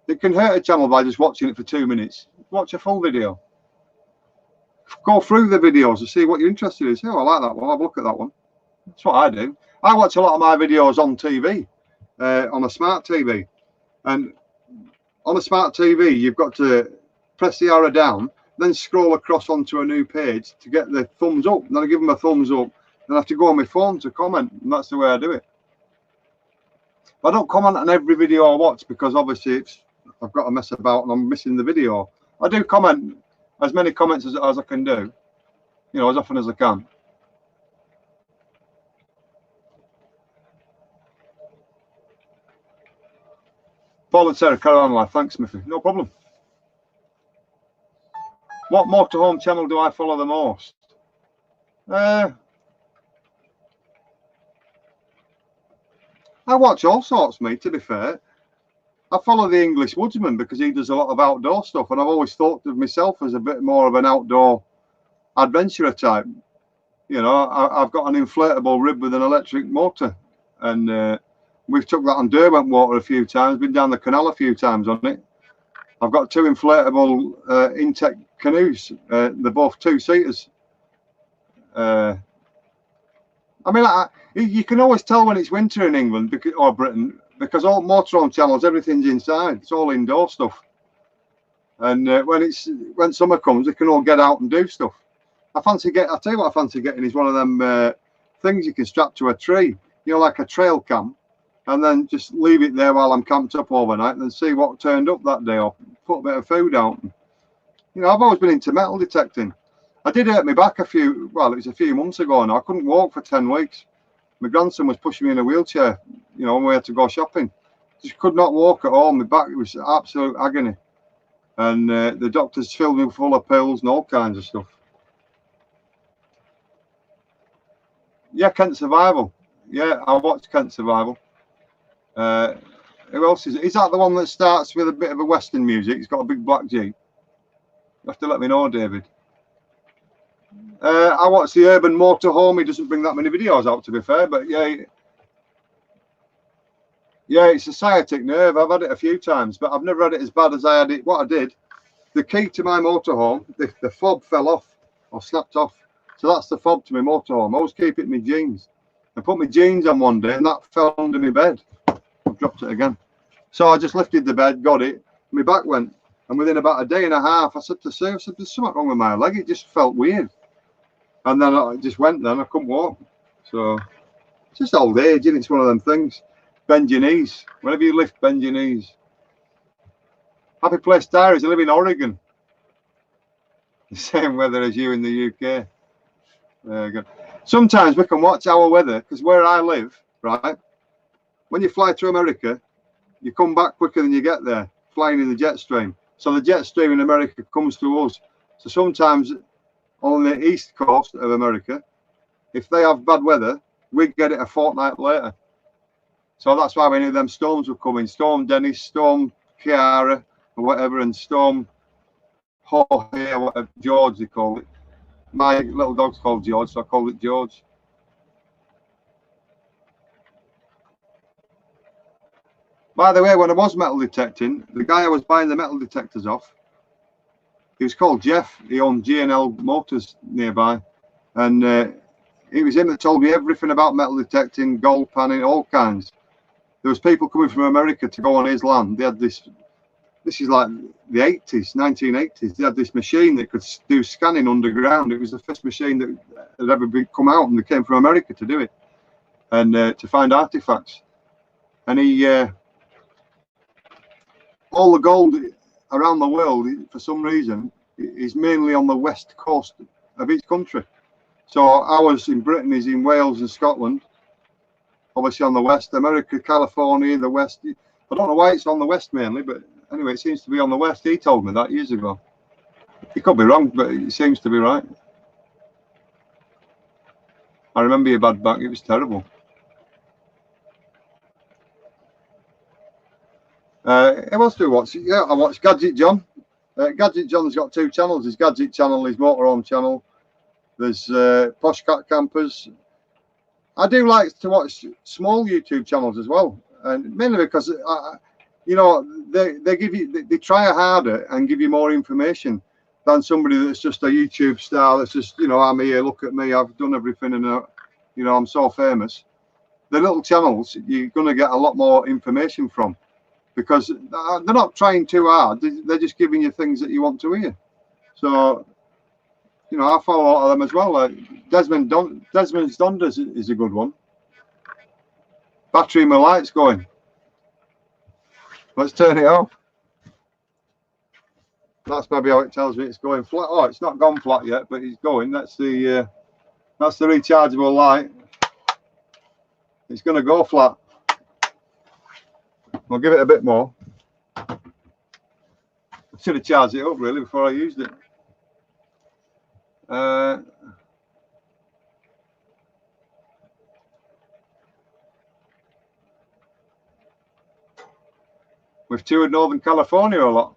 It can hurt a channel by just watching it for 2 minutes. Watch a full video. Go through the videos and see what you're interested in. Say, oh, I like that one. I'll have a look at that one. That's what I do. I watch a lot of my videos on TV, on a smart TV. And on a smart TV, you've got to press the arrow down, then scroll across onto a new page to get the thumbs up. And then I give them a thumbs up. Then I have to go on my phone to comment. And that's the way I do it. I don't comment on every video I watch because obviously I've got to mess about and I'm missing the video. I do comment as many comments as I can do, you know, as often as I can. Paul and Sarah, Caravan Life. Thanks, Smithy. No problem. What motorhome channel do I follow the most? I watch all sorts, mate, to be fair. I follow the English Woodsman because he does a lot of outdoor stuff, and I've always thought of myself as a bit more of an outdoor adventurer type. You know, I've got an inflatable rib with an electric motor, and we've took that on Derwent water a few times, been down the canal a few times on it. I've got 2 inflatable Intech canoes. They're both 2-seaters. I mean, you can always tell when it's winter in England or Britain because all motorhome channels, everything's inside. It's all indoor stuff. And when summer comes, they can all get out and do stuff. I'll tell you what I fancy getting is one of them things you can strap to a tree, you know, like a trail cam, and then just leave it there while I'm camped up overnight and then see what turned up that day or put a bit of food out. You know, I've always been into metal detecting. I did hurt my back it was a few months ago now. I couldn't walk for 10 weeks. My grandson was pushing me in a wheelchair, you know, when we had to go shopping. Just could not walk at all. My back was absolute agony. And the doctors filled me full of pills and all kinds of stuff. Yeah, Kent Survival. Yeah, I watched Kent Survival. Who else is it? Is that the one that starts with a bit of a Western music? It's got a big black Jeep. You have to let me know, David. I watch the Urban Motorhome. He doesn't bring that many videos out, to be fair, but yeah, it's a sciatic nerve. I've had it a few times, but I've never had it as bad as I had it. What I did, the key to my motorhome, the fob fell off or snapped off. So that's the fob to my motorhome. I always keep it in my jeans. I put my jeans on one day and that fell under my bed. I've dropped it again. So I just lifted the bed, got it, my back went. And within about a day and a half, I said to Sue, there's something wrong with my leg. It just felt weird. And then I just went then, I couldn't walk. So it's just old age, and it's one of them things. Bend your knees. Whenever you lift, bend your knees. Happy Place Diaries, I live in Oregon. The same weather as you in the UK. Very good. Sometimes we can watch our weather, because where I live, right, when you fly to America, you come back quicker than you get there, flying in the jet stream. So the jet stream in America comes to us. So sometimes on the east coast of America, if they have bad weather, we get it a fortnight later. So that's why many of them storms were coming. Storm Dennis, Storm Kiara, or whatever, and Storm Jorge, or whatever, George they call it. My little dog's called George, so I call it George. By the way, when I was metal detecting, the guy I was buying the metal detectors off, he was called Jeff. He owned G&L Motors nearby, and it was him that told me everything about metal detecting, gold panning, all kinds. There was people coming from America to go on his land. They had this is like the 80s, 1980s. They had this machine that could do scanning underground. It was the first machine that had ever come out, and they came from America to do it. and to find artifacts. And he all the gold around the world, for some reason, is mainly on the west coast of each country. So ours in Britain is in Wales and Scotland, obviously on the west. America, California, the west. I don't know why it's on the west mainly, but anyway, it seems to be on the west. He told me that years ago. He could be wrong, but it seems to be right. I remember your bad back. It was terrible. Who else do I watch? Yeah, I watch Gadget John. Gadget John's got 2 channels. His Gadget channel, his Motorhome channel. There's Posh Cat Campers. I do like to watch small YouTube channels as well, and mainly because you know, they give you, they try harder and give you more information than somebody that's just a YouTube star that's just, you know, I'm here, look at me, I've done everything, and you know, I'm so famous. The little channels, you're going to get a lot more information from, because they're not trying too hard. They're just giving you things that you want to hear. So, you know, I follow a lot of them as well. Desmond's Dondas is a good one. Battery in my light's going. Let's turn it off. That's maybe how it tells me it's going flat. Oh, it's not gone flat yet, but it's going. That's the rechargeable light. It's going to go flat. I'll give it a bit more. I should have charged it up really before I used it. We've toured Northern California a lot.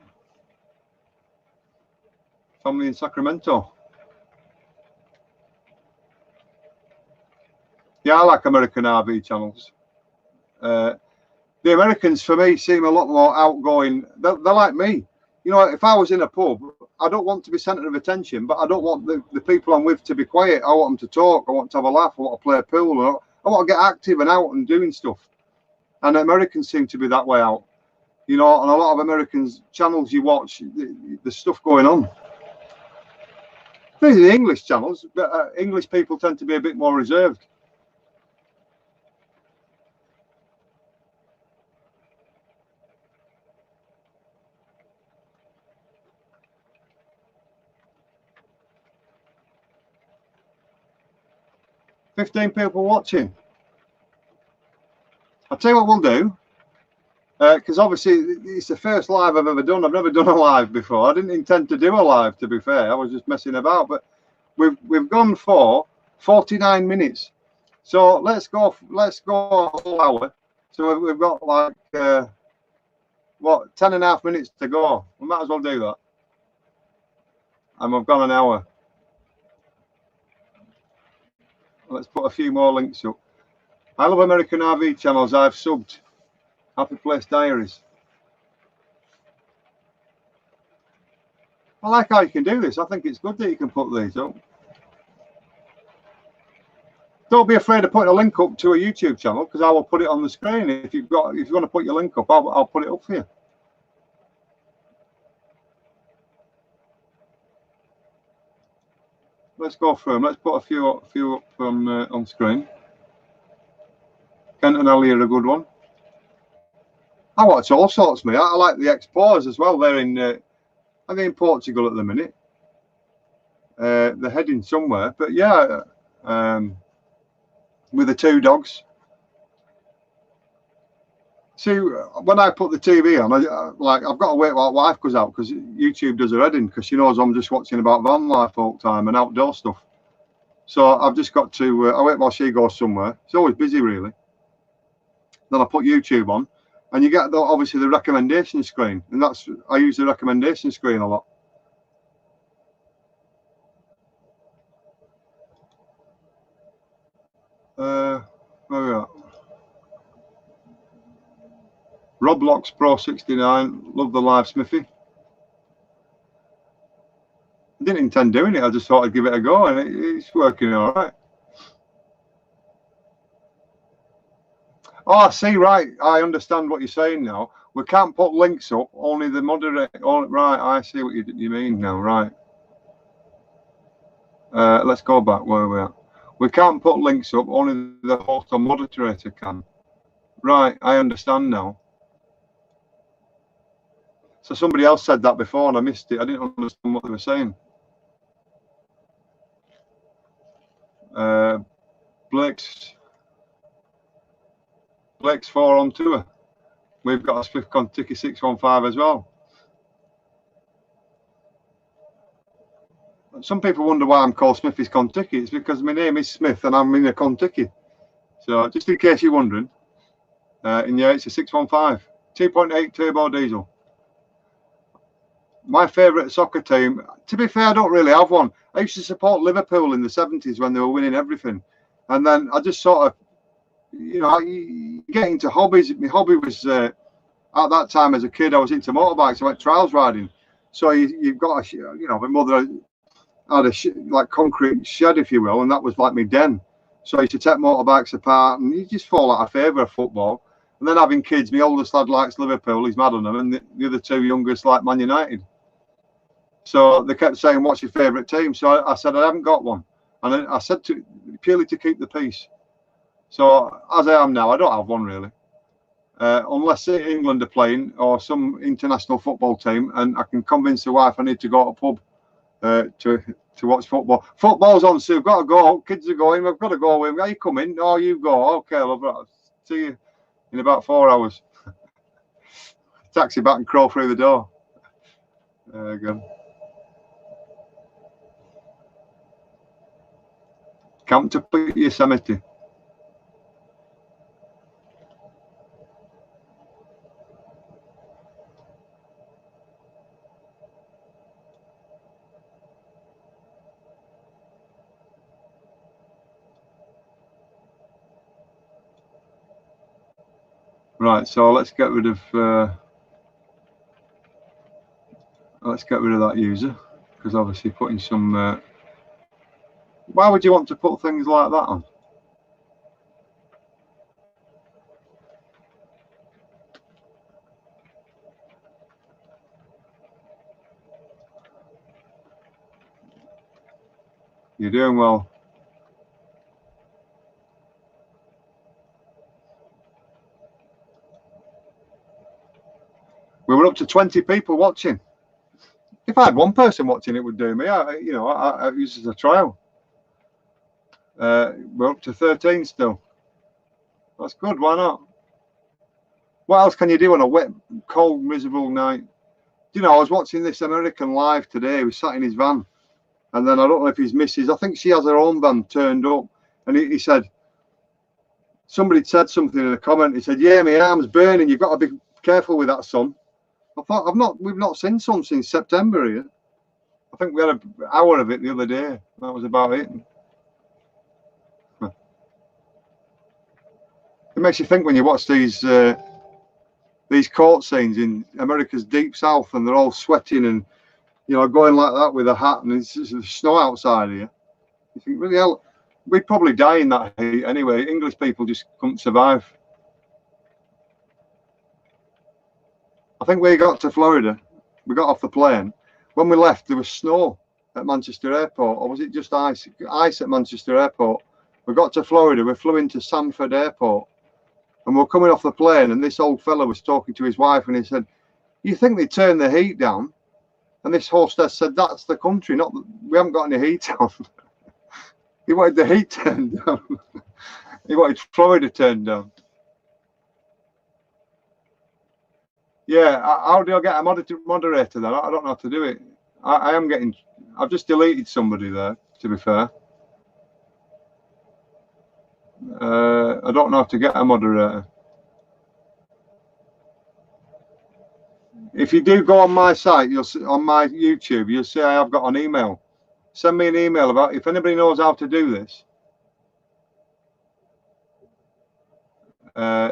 Family in Sacramento. Yeah, I like American RV channels. The Americans, for me, seem a lot more outgoing. They're like me. You know, if I was in a pub, I don't want to be centre of attention, but I don't want the people I'm with to be quiet. I want them to talk. I want to have a laugh. I want to play pool. I want to get active and out and doing stuff. And Americans seem to be that way out. You know, on a lot of Americans' channels you watch, there's stuff going on. These are the English channels, but English people tend to be a bit more reserved. "15 people watching." I'll tell you what we'll do, because obviously it's the first live I've ever done. I've never done a live before. I didn't intend to do a live, to be fair. I was just messing about, but we've gone for 49 minutes. So let's go a whole hour. So we've got like what, 10.5 minutes to go. We might as well do that. And we've gone an hour. Let's put a few more links up. I love American RV channels. I've subbed. Happy Place Diaries. I like how you can do this. I think it's good that you can put these up. Don't be afraid of putting a link up to a YouTube channel, because I will put it on the screen. If you want to put your link up, I'll put it up for you. Let's go through them. Let's put a few up from on screen. Kent and Ali are a good one. I watch all sorts, mate. I like the Explorers as well. They're in, I think, in Portugal at the minute. They're heading somewhere, but yeah, with the 2 dogs. See, when I put the TV on, I've got to wait while wife goes out, because YouTube does her head in, because she knows I'm just watching about van life all the time and outdoor stuff. So I've just got to, I wait while she goes somewhere. It's always busy, really. Then I put YouTube on, and you get obviously the recommendation screen, and I use the recommendation screen a lot. Where are we at? Roblox Pro 69, love the live Smithy. I didn't intend doing it, I just thought I'd give it a go, and it's working all right. Oh, I see, right. I understand what you're saying now. We can't put links up, only the moderator. Right, I see what you mean now, right. Let's go back. Where are we at? We can't put links up, only the host or moderator can. Right, I understand now. So somebody else said that before and I missed it. I didn't understand what they were saying. Blake's 4 on tour. We've got a smithyskontiki 615 as well. Some people wonder why I'm called smithyskontiki. It's because my name is Smith and I'm in a Kontiki. So just in case you're wondering, and yeah, it's a 615, 2.8 turbo diesel. My favourite soccer team, to be fair, I don't really have one. I used to support Liverpool in the 70s when they were winning everything. And then I just sort of, you know, you get into hobbies. My hobby was, at that time as a kid, I was into motorbikes. I went trials riding. So you've got, you know, my mother had a like concrete shed, if you will, and that was like my den. So I used to take motorbikes apart and you just fall out of favour of football. And then having kids, my oldest lad likes Liverpool, he's mad on them, and the other two youngest like Man United. So they kept saying, what's your favourite team? So I said, I haven't got one. And I said purely to keep the peace. So as I am now, I don't have one really. Unless England are playing or some international football team and I can convince the wife I need to go to a pub to watch football. Football's on, so we've got to go. Kids are going, we've got to go. Are you coming? Oh, you go. Okay, love. See you in about 4 hours. Taxi back and crawl through the door. Again. Camp to Yosemite. Right, so let's get rid of that user, because obviously putting some. Why would you want to put things like that on? You're doing well. We were up to 20 people watching. If I had one person watching, it would do me. I use it as a trial. We're up to 13 still. That's good. Why not? What else can you do on a wet, cold, miserable night? You know, I was watching this American live today. He was sat in his van, and then I don't know if his missus, I think she has her own van, turned up, and he said, somebody said something in a comment. He said, "Yeah, my arm's burning. You've got to be careful with that sun." I thought, we've not seen sun since September here. I think we had an hour of it the other day. That was about it. It makes you think when you watch these court scenes in America's deep south, and they're all sweating and, you know, going like that with a hat, and it's snow outside here. You think, really, hell, we'd probably die in that heat anyway. English people just couldn't survive. I think we got to Florida, we got off the plane. When we left, there was snow at Manchester Airport, or was it just ice? Ice at Manchester Airport. We got to Florida, we flew into Sanford Airport, and we were coming off the plane, and this old fella was talking to his wife, and he said, "You think they turn the heat down?" And this hostess said, "That's the country, not we haven't got any heat on." He wanted the heat turned down. He wanted Florida turned down. Yeah, how do I get a moderator then? I don't know how to do it. I've just deleted somebody there, to be fair. I don't know how to get a moderator. If you do go on my site, you'll see on my YouTube, you'll see I have got an email. Send me an email about if anybody knows how to do this.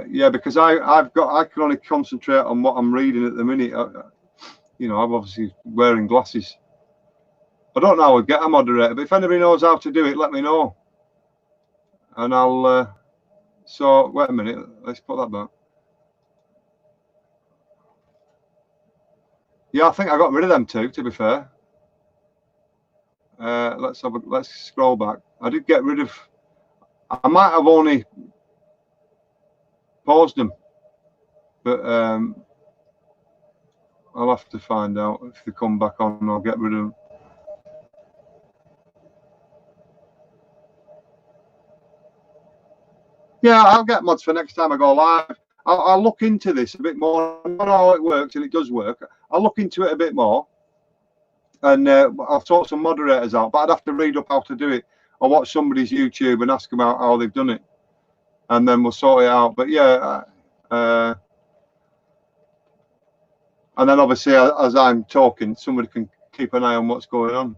Yeah, because I can only concentrate on what I'm reading at the minute. You know, I'm obviously wearing glasses. I don't know how to get a moderator, but if anybody knows how to do it, let me know. And I'll. So wait a minute. Let's put that back. Yeah, I think I got rid of them too. To be fair. Let's scroll back. I did get rid of I might have only paused them, but I'll have to find out if they come back on. I'll get rid of them. Yeah, I'll get mods for next time I go live. I'll look into this a bit more. I don't know how it works, and it does work. I'll look into it a bit more, and I'll sort some moderators out. But I'd have to read up how to do it, or watch somebody's YouTube and ask them how they've done it, and then we'll sort it out. But yeah, and then obviously as I'm talking, somebody can keep an eye on what's going on.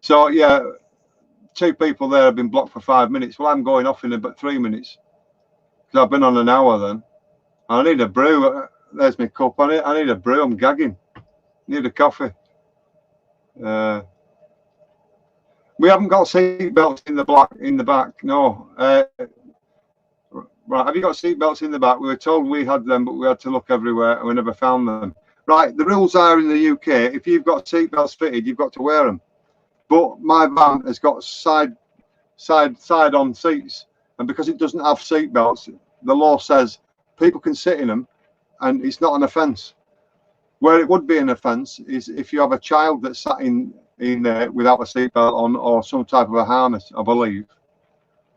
So yeah, 2 people there have been blocked for 5 minutes. Well, I'm going off in about 3 minutes because I've been on an hour then. I need a brew. There's my cup. I need a brew. I'm gagging. Need a coffee. We haven't got seat belts in the back. No. Right. Have you got seat belts in the back? We were told we had them, but we had to look everywhere and we never found them. Right. The rules are in the UK, if you've got seat belts fitted, you've got to wear them. But my van has got side on seats, and because it doesn't have seat belts, the law says people can sit in them, and it's not an offence. Where it would be an offence is if you have a child that's sat in there without a seatbelt on, or some type of a harness, I believe.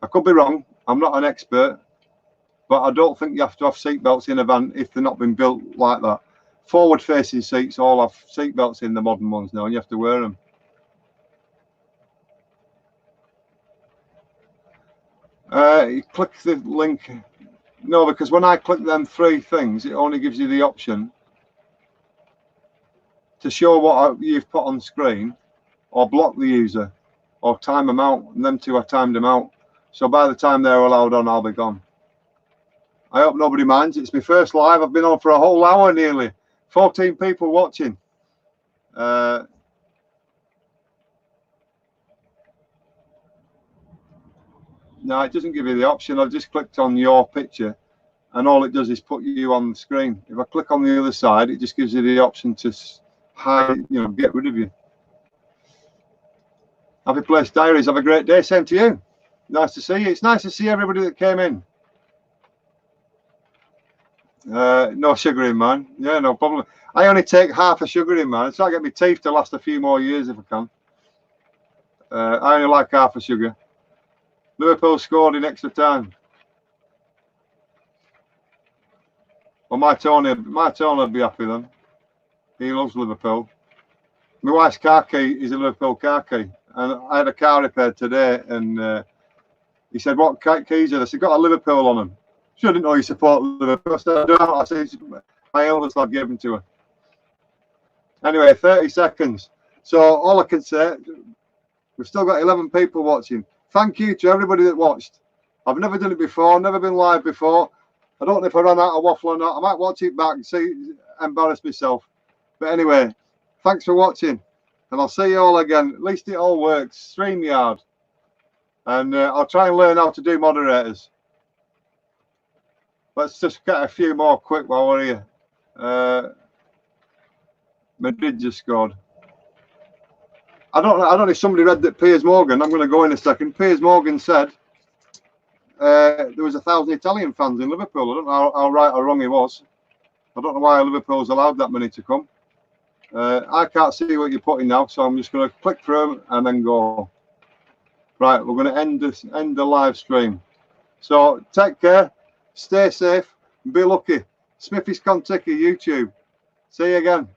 I could be wrong. I'm not an expert, but I don't think you have to have seatbelts in a van if they're not been built like that. Forward-facing seats all have seatbelts in the modern ones now, and you have to wear them. You click the link. No, because when I click them 3 things, it only gives you the option to show what you've put on screen, or block the user, or time them out. And them 2 I timed them out. So by the time they're allowed on, I'll be gone. I hope nobody minds. It's my first live. I've been on for a whole hour nearly. 14 people watching. No, it doesn't give you the option. I've just clicked on your picture, and all it does is put you on the screen. If I click on the other side, it just gives you the option to hide, get rid of you. Happy Place Diaries. Have a great day. Same to you. Nice to see you. It's nice to see everybody that came in. No sugar in mine. Yeah, no problem. I only take half a sugar in mine. So I get my teeth to last a few more years if I can. I only like half a sugar. Liverpool scored in extra time. Well, my Tony would be happy then. He loves Liverpool. My wife's car key is a Liverpool car key, and I had a car repaired today, and he said, "What keys are this?" He got a Liverpool on them. She didn't know you support Liverpool. I said, "I don't." I said, "My eldest lad gave them to her." Anyway, 30 seconds. So all I can say, we've still got 11 people watching. Thank you to everybody that watched. I've never done it before, never been live before. I don't know if I ran out of waffle or not. I might watch it back and see, embarrass myself. But anyway, thanks for watching, and I'll see you all again. At least it all works. StreamYard. And I'll try and learn how to do moderators. Let's just get a few more quick while we're here. Madrid just scored. I don't know if somebody read that Piers Morgan. I'm going to go in a second. Piers Morgan said there was 1,000 Italian fans in Liverpool. I don't know how right or wrong he was. I don't know why Liverpool's allowed that many to come. I can't see what you're putting now, so I'm just going to click through and then go. Right, we're going to end the live stream. So take care, stay safe, and be lucky. SMITHY'S YouTube. See you again.